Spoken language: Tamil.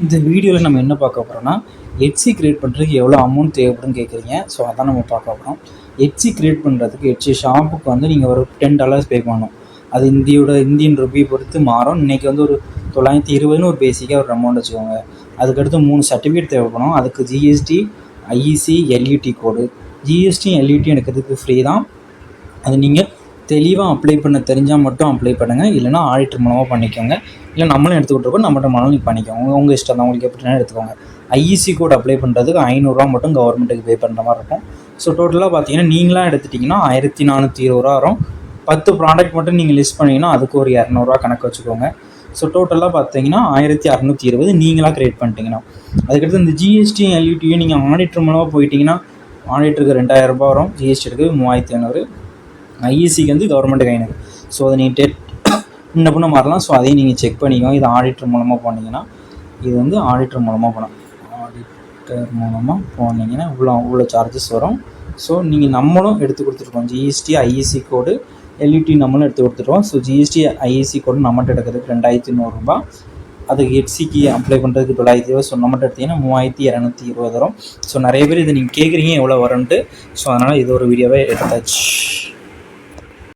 இந்த வீடியோவில் நம்ம என்ன பார்க்க போகிறோம்னா எட்சி கிரியேட் பண்ணுறதுக்கு எவ்வளோ அமௌண்ட் தேவைப்படுன்னு கேட்குறீங்க. ஸோ அதான் நம்ம பார்க்க போகிறோம். எட்சி கிரியேட் பண்ணுறதுக்கு எட்சி ஷாப்புக்கு வந்து நீங்கள் ஒரு $10 பே பண்ணணும். அது இந்தியன் ருபி பொறுத்து மாறும். இன்றைக்கி வந்து ஒரு 920 ஒரு பேசிக்காக ஒரு அமௌண்ட் வச்சுக்கோங்க. அதுக்கடுத்து 3 சர்டிஃபிகேட் தேவைப்படும். அதுக்கு ஜிஎஸ்டி, ஐஇசி, எல்யூடி கோடு. ஜிஎஸ்டி எல்யூடி எடுக்கிறதுக்கு ஃப்ரீ தான். அது நீங்கள் தெளிவாக அப்ளை பண்ண தெரிஞ்சால் மட்டும் அப்ளை பண்ணுங்கள். இல்லைனா ஆடிட்டர் மூலமாக பண்ணிக்கோங்க. இல்லை நம்மளும் எடுத்து கொடுத்துருப்போம், நம்மகிட்ட மூலம் நீங்கள் பண்ணிக்கோங்க. உங்கள் இஷ்டம் தான், உங்களுக்கு எப்படினா எடுத்துக்கோங்க. ஐஇசி கோட் அப்ளை பண்ணுறதுக்கு ₹500 மட்டும் கவர்மெண்ட்டுக்கு பே பண்ணுற மாதிரி இருக்கும். ஸோ டோட்டலாக பார்த்தீங்கன்னா நீங்களாக எடுத்துட்டிங்கன்னா ₹1420 வரும். 10 ப்ராடக்ட் மட்டும் நீங்கள் லிஸ்ட் பண்ணிங்கன்னா அதுக்கு ஒரு ₹200 கணக்கு வச்சுக்கோங்க. ஸோ டோட்டலாக பார்த்தீங்கன்னா 1620 நீங்களாக க்ரியேட் பண்ணிட்டீங்கன்னா. அதுக்கடுத்து இந்த ஜிஎஸ்டி எல்யூடியும் நீங்கள் ஆடிட்டர் மூலமாக போயிட்டீங்கன்னா ஆடிட்டருக்கு ₹2000 வரும். ஜிஎஸ்டி எடுக்கு 3500. ஐஇசிக்கு வந்து கவர்மெண்ட்டுக்கு 500. ஸோ அதை நீங்கள் முன்ன பின்ன மாறலாம். ஸோ அதையும் நீங்கள் செக் பண்ணிக்கோங்க. இது ஆடிட்டர் மூலமாக போனீங்கன்னா, இது வந்து ஆடிட்டர் மூலமாக போனீங்கன்னா இவ்வளோ சார்ஜஸ் வரும். ஸோ நீங்கள் நம்மளும் எடுத்து கொடுத்துருக்கோம். ஜிஎஸ்டி, ஐஇசி கோடு, எல்யூடி நம்மளும் எடுத்து கொடுத்துருவோம். ஸோ ஜிஎஸ்டி, ஐஇசி கோடு நம்மகிட்ட எடுக்கிறதுக்கு ₹2100. அதுக்கு எட்சிக்கு அப்ளை பண்ணுறதுக்கு $900. ஸோ நம்மகிட்ட எடுத்திங்கன்னா $3220 வரும். ஸோ நிறைய பேர் இதை நீங்கள் கேட்குறீங்க எவ்வளோ வரும்ன்ட்டு. ஸோ அதனால் இது ஒரு வீடியோவே எடுத்தாச்சு.